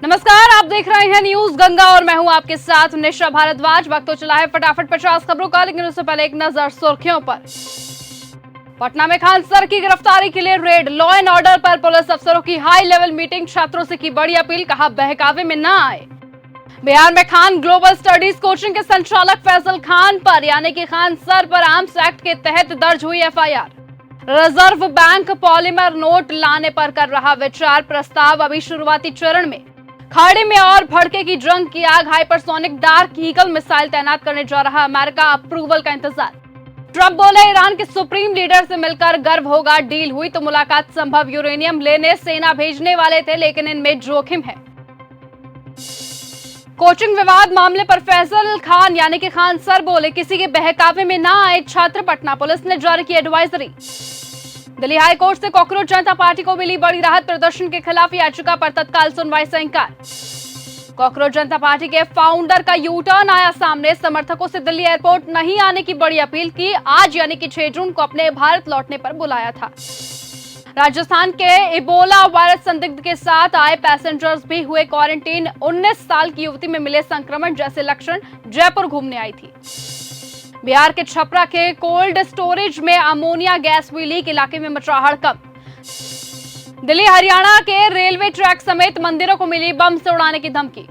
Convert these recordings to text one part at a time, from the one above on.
नमस्कार, आप देख रहे हैं न्यूज गंगा और मैं हूं आपके साथ निशा भारद्वाज। वक्त तो चला है फटाफट 50 खबरों का, लेकिन उससे पहले एक नजर सुर्खियों पर। पटना में खान सर की गिरफ्तारी के लिए रेड, लॉ एंड ऑर्डर पर पुलिस अफसरों की हाई लेवल मीटिंग, छात्रों से की बड़ी अपील, कहा बहकावे में न आए। बिहार में खान ग्लोबल स्टडीज कोचिंग के संचालक फैसल खान पर यानी कि खान सर पर आर्म्स एक्ट के तहत दर्ज हुई FIR. Reserve bank polymer note लाने पर कर रहा विचार, प्रस्ताव अभी शुरुआती चरण में। खाड़ी में और भड़के की जंग की आग, हाइपरसोनिक डार्क ईगल मिसाइल तैनात करने जा रहा अमेरिका, अप्रूवल का इंतजार। ट्रंप बोले ईरान के सुप्रीम लीडर से मिलकर गर्व होगा, डील हुई तो मुलाकात संभव। यूरेनियम लेने सेना भेजने वाले थे, लेकिन इनमें जोखिम है। कोचिंग विवाद मामले पर फैसल खान यानी कि खान सर बोले किसी के बहकावे में ना आए छात्र, पटना पुलिस ने जारी की एडवाइजरी। दिल्ली हाई कोर्ट से कॉकरोच जनता पार्टी को मिली बड़ी राहत, प्रदर्शन के खिलाफ याचिका पर तत्काल सुनवाई से इंकार। कॉकरोच जनता पार्टी के फाउंडर का यू टर्न आया सामने, समर्थकों से दिल्ली एयरपोर्ट नहीं आने की बड़ी अपील की। आज यानी कि 6 जून को अपने भारत लौटने पर बुलाया था। राजस्थान के इबोला वायरस संदिग्ध के साथ आए पैसेंजर्स भी हुए क्वारंटीन, 19 साल की युवती में मिले संक्रमण जैसे लक्षण, जयपुर घूमने आई थी। बिहार के छपरा के कोल्ड स्टोरेज में अमोनिया गैस हुई लीक, इलाके में मचा हड़कंप। दिल्ली हरियाणा के रेलवे ट्रैक समेत मंदिरों को मिली बम से उड़ाने की धमकी।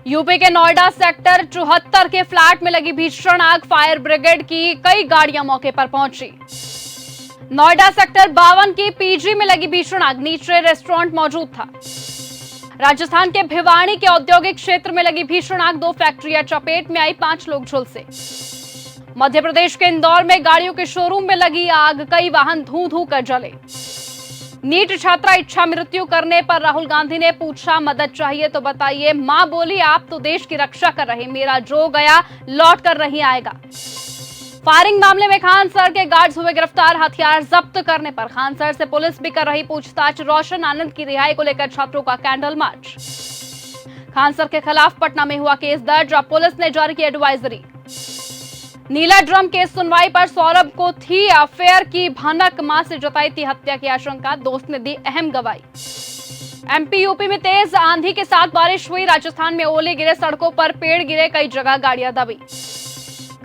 यूपी के नोएडा सेक्टर 74 के फ्लैट में लगी भीषण आग, फायर ब्रिगेड की कई गाड़ियां मौके पर पहुंची। नोएडा सेक्टर 52 की पीजी में लगी भीषण आग, नीचे रेस्टोरेंट मौजूद था। राजस्थान के भिवानी के औद्योगिक क्षेत्र में लगी भीषण आग, 2 फैक्ट्रियां चपेट में आई, 5 लोग झुलसे। मध्य प्रदेश के इंदौर में गाड़ियों के शोरूम में लगी आग, कई वाहन धू-धू कर जले। नीट छात्रा इच्छा मृत्यु करने पर राहुल गांधी ने पूछा मदद चाहिए तो बताइए, मां बोली आप तो देश की रक्षा कर रहे, मेरा जो गया लौट कर नहीं आएगा। फायरिंग मामले में खान सर के गार्ड्स हुए गिरफ्तार, हथियार जब्त करने पर खान सर से पुलिस भी कर रही पूछताछ। रोशन आनंद की रिहाई को लेकर छात्रों का कैंडल मार्च। खान सर के खिलाफ पटना में हुआ केस दर्ज, अब पुलिस ने जारी की एडवाइजरी। नीला ड्रम केस सुनवाई पर सौरभ को थी अफेयर की भनक, मां से जताई थी हत्या की आशंका, दोस्त ने दी अहम गवाही। एमपी यूपी में तेज आंधी के साथ बारिश हुई, राजस्थान में ओले गिरे, सड़कों पर पेड़ गिरे, कई जगह गाड़ियां दबी।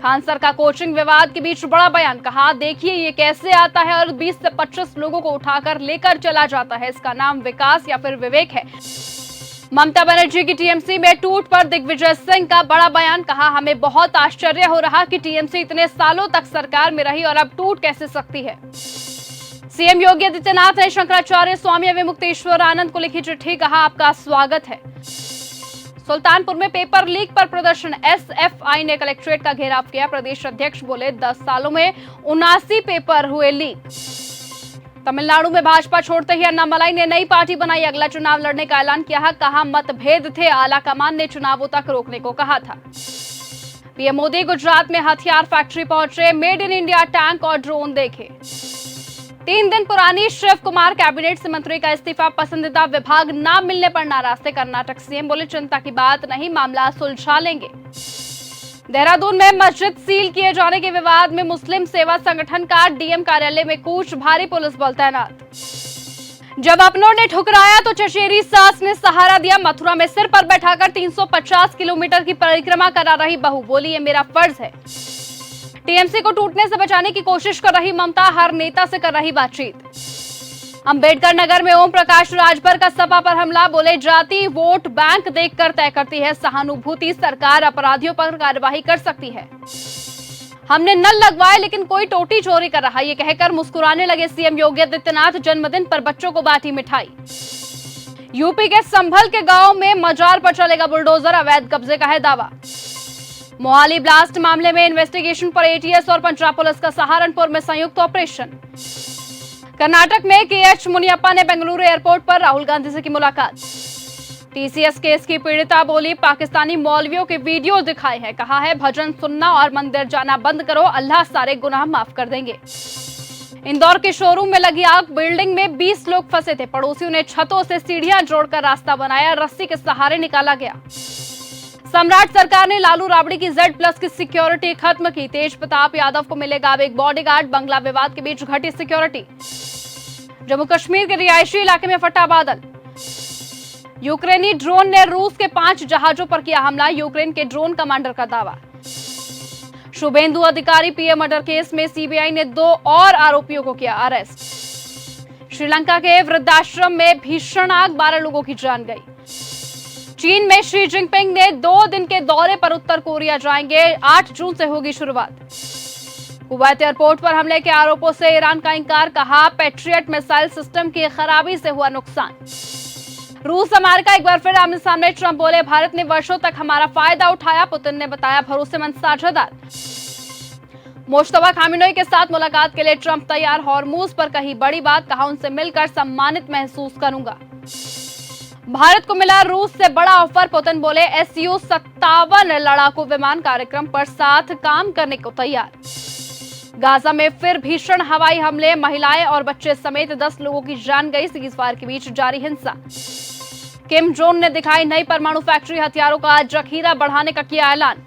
खान सर का कोचिंग विवाद के बीच बड़ा बयान, कहा देखिए ये कैसे आता है और 20 से 25 लोगों को उठाकर लेकर चला जाता है, इसका नाम विकास या फिर विवेक है। ममता बनर्जी की टीएमसी में टूट पर दिग्विजय सिंह का बड़ा बयान, कहा हमें बहुत आश्चर्य हो रहा कि टीएमसी इतने सालों तक सरकार में रही और अब टूट कैसे सकती है। सीएम योगी आदित्यनाथ ने शंकराचार्य स्वामी विमुक्तेश्वर आनंद को लिखी चिट्ठी, कहा आपका स्वागत है। सुल्तानपुर में पेपर लीक पर प्रदर्शन, एसएफआई ने कलेक्ट्रेट का घेराव किया, प्रदेश अध्यक्ष बोले 10 सालों में 79 पेपर हुए लीक। तमिलनाडु में भाजपा छोड़ते ही अन्नामलाई ने नई पार्टी बनाई, अगला चुनाव लड़ने का ऐलान किया, कहा मतभेद थे, आला कमान ने चुनावों तक रोकने को कहा था। पीएम मोदी गुजरात में हथियार फैक्ट्री पहुंचे, मेड इन इंडिया टैंक और ड्रोन देखे। 3 दिन पुरानी शिव कुमार कैबिनेट से मंत्री का इस्तीफा, पसंदीदा विभाग न मिलने पर नाराज थे कर्नाटक सीएम, बोले चिंता की बात नहीं, मामला सुलझा लेंगे। देहरादून में मस्जिद सील किए जाने के विवाद में मुस्लिम सेवा संगठन का डीएम कार्यालय में कूच, भारी पुलिस बल तैनात। जब अपनों ने ठुकराया तो चचेरी सास ने सहारा दिया, मथुरा में सिर पर बैठाकर 350 किलोमीटर की परिक्रमा करा रही बहू, बोली ये मेरा फर्ज है। टीएमसी को टूटने से बचाने की कोशिश कर रही ममता, हर नेता से कर रही बातचीत। अंबेडकर नगर में ओम प्रकाश राजभर का सपा पर हमला, बोले जाति वोट बैंक देखकर तय करती है सहानुभूति, सरकार अपराधियों पर कार्रवाई कर सकती है। हमने नल लगवाए लेकिन कोई टोटी चोरी कर रहा, ये कहकर मुस्कुराने लगे सीएम योगी आदित्यनाथ, जन्मदिन पर बच्चों को बांटी मिठाई। यूपी के संभल के गांव में मजार पर चलेगा बुलडोजर, अवैध कब्जे का है दावा। मोहाली ब्लास्ट मामले में इन्वेस्टिगेशन पर एटीएस और पंजाब पुलिस का सहारनपुर में संयुक्त ऑपरेशन। कर्नाटक में केएच मुनियप्पा ने बेंगलुरु एयरपोर्ट पर राहुल गांधी से की मुलाकात। टीसीएस केस की पीड़िता बोली पाकिस्तानी मौलवियों के वीडियो दिखाए हैं, कहा है भजन सुनना और मंदिर जाना बंद करो, अल्लाह सारे गुनाह माफ कर देंगे। इंदौर के शोरूम में लगी आग, बिल्डिंग में 20 लोग फंसे थे, पड़ोसियों ने छतों से सीढ़ियां जोड़कर रास्ता बनाया, रस्सी के सहारे निकाला गया। सम्राट सरकार ने लालू राबड़ी की Z+ की सिक्योरिटी खत्म की, तेज प्रताप यादव को मिलेगा अब एक बॉडीगार्ड, बंगला विवाद के बीच घटी सिक्योरिटी। जम्मू कश्मीर के रिहायशी इलाके में फटा बादल, यूक्रेनी ड्रोन ने रूस के 5 जहाजों पर किया हमला, यूक्रेन के ड्रोन कमांडर का दावा। शुभेंदु अधिकारी पीएम मर्डर केस में सीबीआई ने 2 और आरोपियों को किया अरेस्ट। श्रीलंका के वृद्धाश्रम में भीषण आग, 12 लोगों की जान गई। चीन में शी जिनपिंग ने 2 दिन के दौरे पर उत्तर कोरिया जाएंगे, 8 जून से होगी शुरुआत। कुवैत एयरपोर्ट पर हमले के आरोपों से ईरान का इंकार, कहा पैट्रियट मिसाइल सिस्टम की खराबी से हुआ नुकसान। रूस अमेरिका एक बार फिर आमने सामने, ट्रंप बोले भारत ने वर्षों तक हमारा फायदा उठाया, पुतिन ने बताया भरोसेमंद साझेदार। मुश्तबा खामिनोई के साथ मुलाकात के लिए ट्रंप तैयार, हॉर्मूज पर कही बड़ी बात, कहा उनसे मिलकर सम्मानित महसूस करूंगा। भारत को मिला रूस से बड़ा ऑफर, पुतिन बोले Su-57 लड़ाकू विमान कार्यक्रम पर साथ काम करने को तैयार। गाजा में फिर भीषण हवाई हमले, महिलाएं और बच्चे समेत 10 लोगों की जान गई, सीज़फायर के बीच जारी हिंसा। किम जोंग ने दिखाई नई परमाणु फैक्ट्री, हथियारों का जखीरा बढ़ाने का किया ऐलान।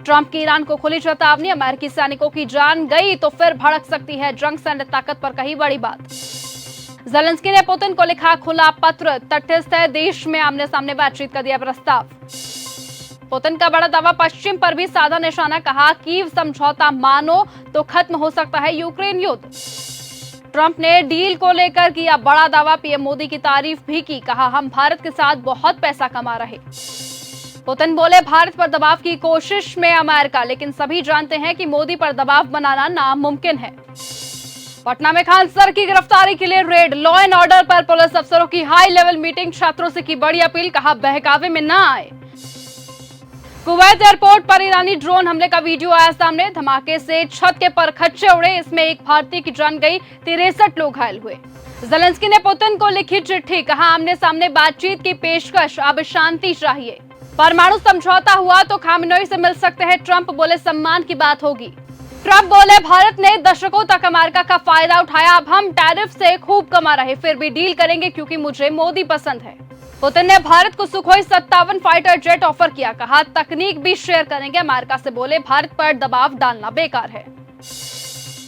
ट्रंप की ईरान को खुली चेतावनी, अमेरिकी सैनिकों की जान गई तो फिर भड़क सकती है जंग, सैन्य ताकत पर कही बड़ी बात। ज़ेलेंस्की ने पुतिन को लिखा खुला पत्र, तटस्थ है देश में आमने सामने बातचीत का दिया प्रस्ताव। पुतिन का बड़ा दावा, पश्चिम पर भी साधा निशाना, कहा कीव समझौता मानो तो खत्म हो सकता है यूक्रेन युद्ध। ट्रंप ने डील को लेकर किया बड़ा दावा, पीएम मोदी की तारीफ भी की, कहा हम भारत के साथ बहुत पैसा कमा रहे। पुतिन बोले भारत पर दबाव की कोशिश में अमेरिका, लेकिन सभी जानते हैं कि मोदी पर दबाव बनाना नामुमकिन है। पटना में खान सर की गिरफ्तारी के लिए रेड, लॉ एंड ऑर्डर पर पुलिस अफसरों की हाई लेवल मीटिंग, छात्रों से की बड़ी अपील, कहा बहकावे में ना आए। कुवैत एयरपोर्ट पर ईरानी ड्रोन हमले का वीडियो आया सामने, धमाके से छत के परखच्चे उड़े, इसमें एक भारतीय की जान गई, 63 लोग घायल हुए। ज़ेलेंस्की ने पुतिन को लिखी चिट्ठी, कहा आमने सामने बातचीत की पेशकश, अब शांति चाहिए। परमाणु समझौता हुआ तो खामिनोई से मिल सकते हैं, ट्रंप बोले सम्मान की बात होगी। ट्रंप बोले भारत ने दशकों तक अमेरिका का फायदा उठाया, अब हम टैरिफ से खूब कमा रहे, फिर भी डील करेंगे क्योंकि मुझे मोदी पसंद है। पुतिन ने भारत को सुखोई 57 फाइटर जेट ऑफर किया, कहा तकनीक भी शेयर करेंगे, अमेरिका से बोले भारत पर दबाव डालना बेकार है।